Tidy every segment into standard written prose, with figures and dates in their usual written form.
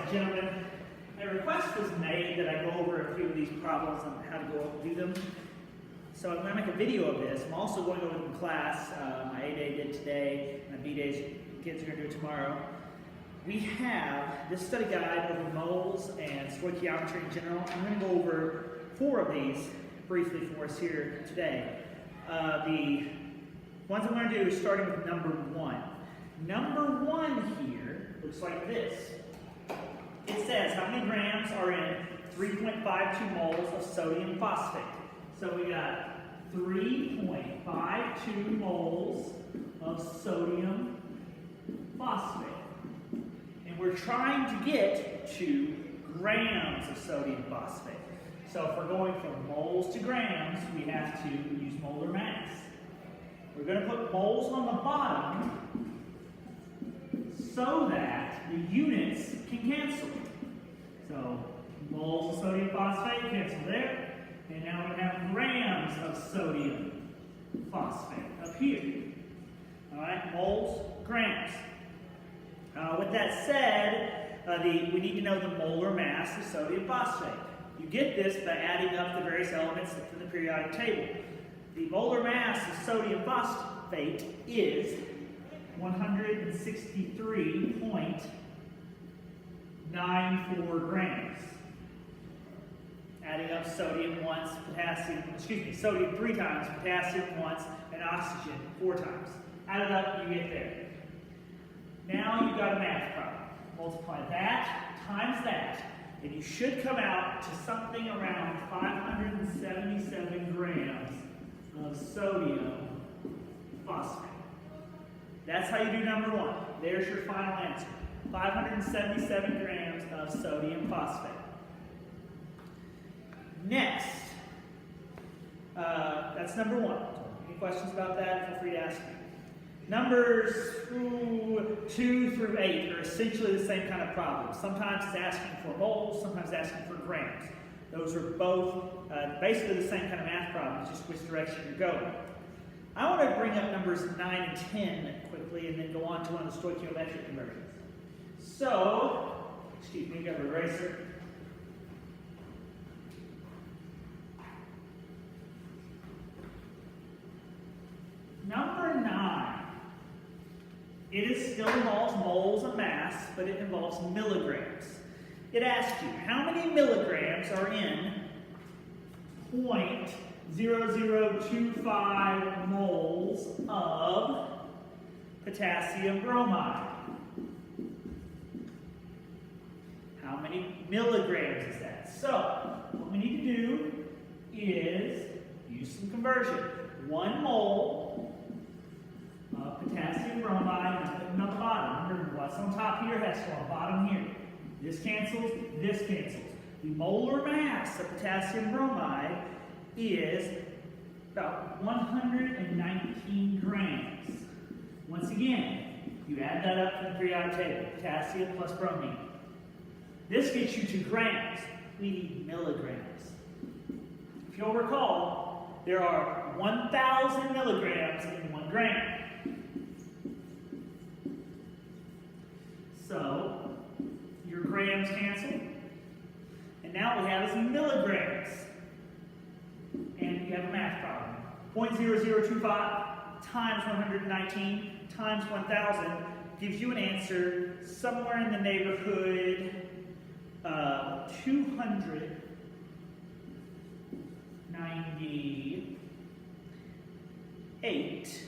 and gentlemen, a request was made that I go over a few of these problems and how to go do them. So I'm going to make a video of this. I'm also going over them in class. My A-Day did today, my B-Day kids are going to do it tomorrow. We have this study guide over moles and stoichiometry in general. I'm going to go over 4 of these briefly for us here today. The ones I'm going to do is starting with number 1. Number 1 here looks like this. It says how many grams are in 3.52 moles of sodium phosphate. So we got 3.52 moles of sodium phosphate. And we're trying to get to grams of sodium phosphate. So if we're going from moles to grams, we have to use molar mass. We're going to put moles on the bottom so that the units can cancel. So moles of sodium phosphate cancel there. And now we have grams of sodium phosphate up here. All right, moles, grams. With that said, we need to know the molar mass of sodium phosphate. You get this by adding up the various elements from the periodic table. The molar mass of sodium phosphate is 163.94 grams. Adding up sodium once, sodium 3 times, potassium once, and oxygen 4 times. Add it up, you get there. Now you've got a math problem. Multiply that times that, and you should come out to something around 577 grams of sodium phosphate. That's how you do number 1. There's your final answer. 577 grams of sodium phosphate. Next, that's number 1. Any questions about that? Feel free to ask me. Numbers 2 through 8 are essentially the same kind of problem. Sometimes it's asking for moles, sometimes asking for grams. Those are both basically the same kind of math problems, just which direction you're going. I want to bring up numbers 9 and 10 quickly and then go on to one of the stoichiometric conversions. So, excuse me, got an eraser. Number 9. It still involves moles and mass, but it involves milligrams. It asks you, how many milligrams are in 0.0025 moles of potassium bromide? How many milligrams is that? So, what we need to do is use some conversion. 1 mole of potassium bromide is putting on the bottom. Remember, what's on top here has to go on the bottom here. This cancels, this cancels. The molar mass of potassium bromide is about 119 grams. Once again, you add that up from the periodic table. Potassium plus bromine. This gets you to grams. We need milligrams. If you'll recall, there are 1,000 milligrams in 1 gram. So, your grams cancel. And now we have is milligrams. And you have a math problem. 0.0025 times 119 times 1,000 gives you an answer somewhere in the neighborhood of 298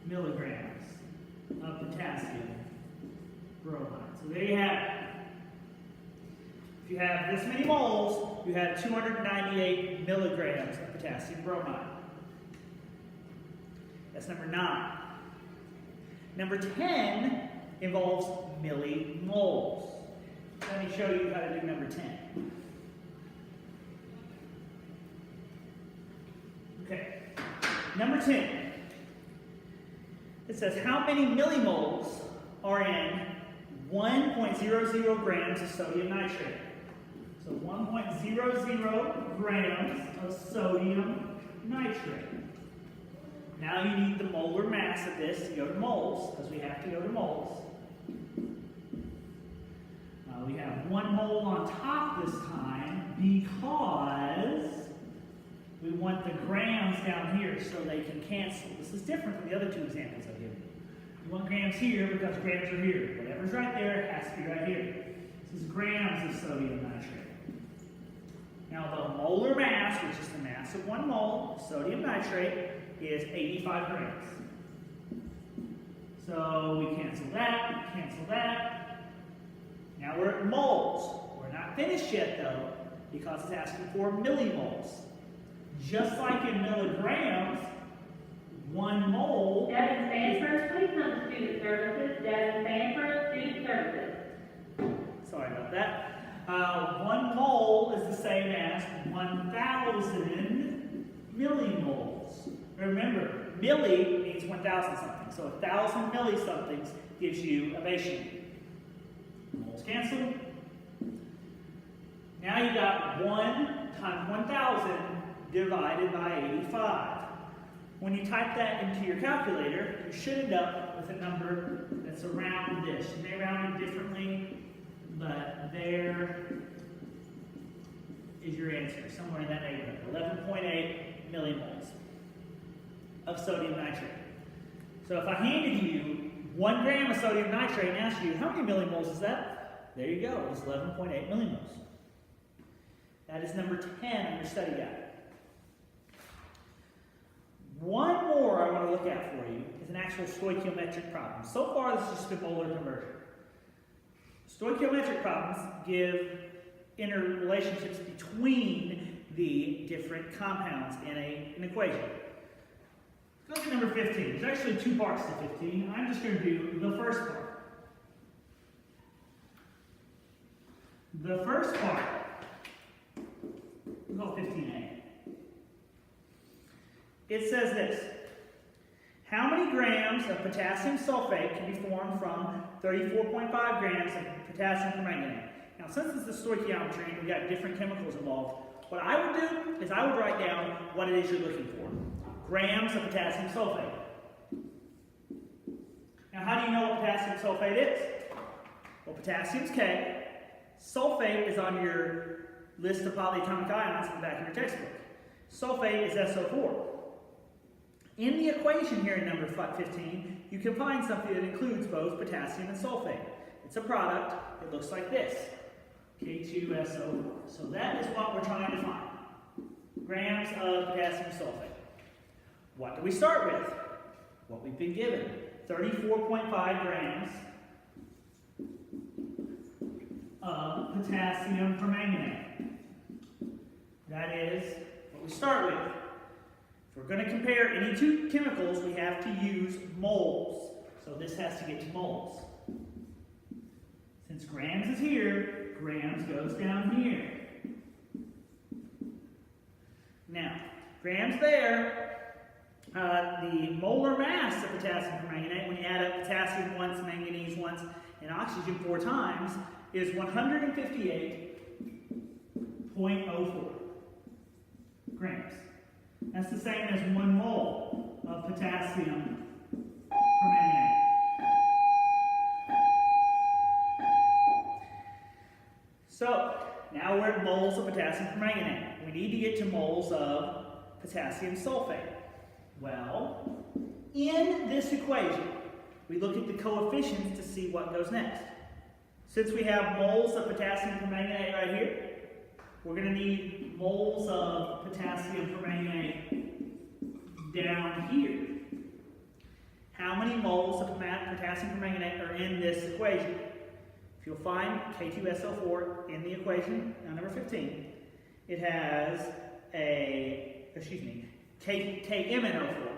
milligrams of potassium bromide. So there you have it. If you have this many moles, you have 298 milligrams of potassium bromide. That's number 9. Number 10 involves millimoles. Let me show you how to do number 10. Okay, number 10. It says how many millimoles are in 1.00 grams of sodium nitrate. So 1.00 grams of sodium nitrate. Now you need the molar mass of this to go to moles, because we have to go to moles. We have 1 mole on top this time because we want the grams down here so they can cancel. This is different from the other 2 examples I've given you. You want grams here because grams are here. Whatever's right there has to be right here. This is grams of sodium nitrate. Now the molar mass, which is the mass of 1 mole of sodium nitrate, is 85 grams. So we cancel that, cancel that. Now we're at moles. We're not finished yet though, because it's asking for millimoles. Just like in milligrams, 1 mole. Devin Sanford, please come to student services. Devin Sanford, student services. Sorry about that. 1 mole is the same as 1,000 millimoles. Remember, milli means 1,000 something. So 1,000 milli somethings gives you a base unit. Moles cancel. Now you got 1 times 1,000 divided by 85. When you type that into your calculator, you should end up with a number that's around this. You may round it differently, but there is your answer, somewhere in that neighborhood. 11.8 millimoles of sodium nitrate. So if I handed you 1 gram of sodium nitrate and asked you, how many millimoles is that? There you go, it's 11.8 millimoles. That is number 10 on your study guide. One more I want to look at for you is an actual stoichiometric problem. So far, this has just been molar conversion. Stoichiometric problems give interrelationships between the different compounds in an equation. Let's go to number 15. There's actually 2 parts to 15. I'm just going to do the first part. The first part, we'll go 15a. It says this: how many grams of potassium sulfate can be formed from 34.5 grams of potassium permanganate? Now, since this is stoichiometry and we've got different chemicals involved, what I would do is I would write down what it is you're looking for. Grams of potassium sulfate. Now, how do you know what potassium sulfate is? Well, potassium's K. Sulfate is on your list of polyatomic ions in the back of your textbook. Sulfate is SO4. In the equation here in number 15, you can find something that includes both potassium and sulfate. It's a product. It looks like this, K2SO4. So that is what we're trying to find, grams of potassium sulfate. What do we start with? What we've been given, 34.5 grams of potassium permanganate. That is what we start with. If we're going to compare any 2 chemicals, we have to use moles. So this has to get to moles. Since grams is here, grams goes down here. Now, grams there, the molar mass of potassium permanganate, when you add up potassium once, manganese once, and oxygen 4 times, is 158.04 grams. That's the same as 1 mole of potassium permanganate. So, now we're at moles of potassium permanganate. We need to get to moles of potassium sulfate. Well, in this equation, we look at the coefficients to see what goes next. Since we have moles of potassium permanganate right here, we're going to need moles of potassium permanganate down here. How many moles of potassium permanganate are in this equation? If you'll find K2SO4 in the equation, number 15, it has KMNO4.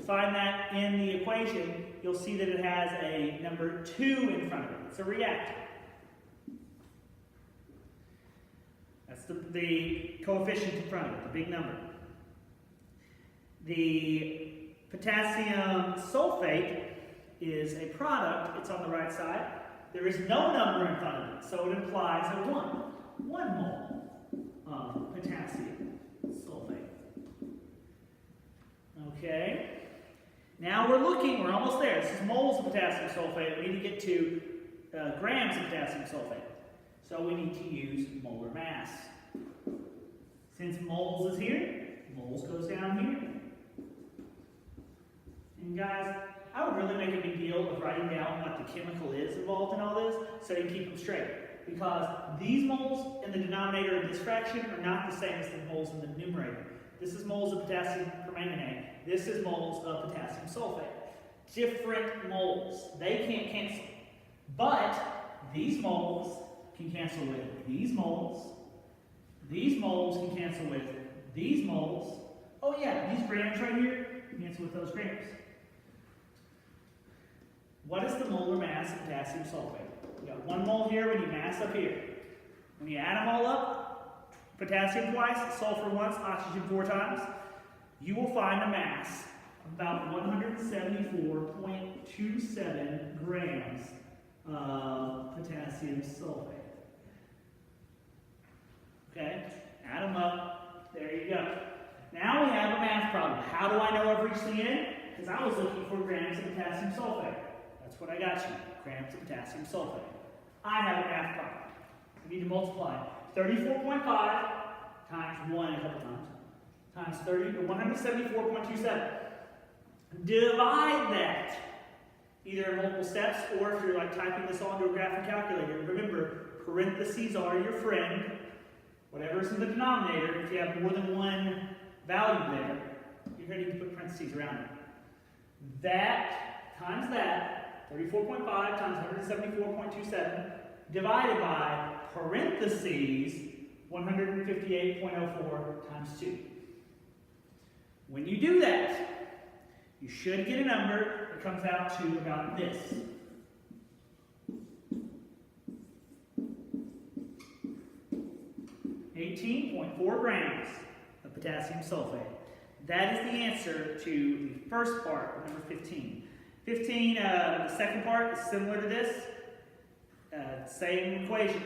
Find that in the equation, you'll see that it has a number 2 in front of it. It's a reactant. That's the coefficient in front of it, the big number. The potassium sulfate is a product. It's on the right side. There is no number in front of it, so it implies a 1. 1 mole of potassium sulfate. Okay. Now we're almost there. This is moles of potassium sulfate. We need to get to grams of potassium sulfate. So we need to use molar mass. Since moles is here, moles goes down here. And guys, I would really make a big deal of writing down what the chemical is involved in all this so you can keep them straight. Because these moles in the denominator of this fraction are not the same as the moles in the numerator. This is moles of potassium permanganate. This is moles of potassium sulfate. Different moles. They can't cancel. But these moles can cancel with these moles. These moles can cancel with these moles. Oh yeah, these grams right here can cancel with those grams. What is the molar mass of potassium sulfate? We got 1 mole here, we need mass up here. When you add them all up, potassium twice, sulfur once, oxygen 4 times, you will find a mass of about 174.27 grams of potassium sulfate. Okay, add them up, there you go. Now we have a math problem. How do I know I've reached the end? Because I was looking for grams of potassium sulfate. That's what I got you, grams of potassium sulfate. I have a math problem. We need to multiply 34.5 times 1 a couple times, times 174.27. Divide that, either in multiple steps, or if you're like typing this onto a graphing calculator. Remember, parentheses are your friend. Whatever's in the denominator, if you have more than one value there, you're going to need to put parentheses around it. That times that, 34.5 times 174.27, divided by parentheses 158.04 times 2. When you do that, you should get a number that comes out to about this. 18.4 grams of potassium sulfate. That is the answer to the first part, number 15. 15, the second part is similar to this. Same equation.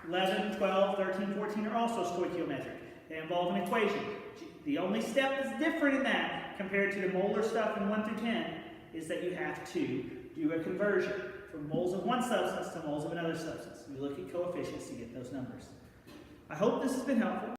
11, 12, 13, 14 are also stoichiometric. They involve an equation. The only step that's different in that compared to the molar stuff in 1 through 10 is that you have to do a conversion from moles of one substance to moles of another substance. We look at coefficients to get those numbers. I hope this has been helpful.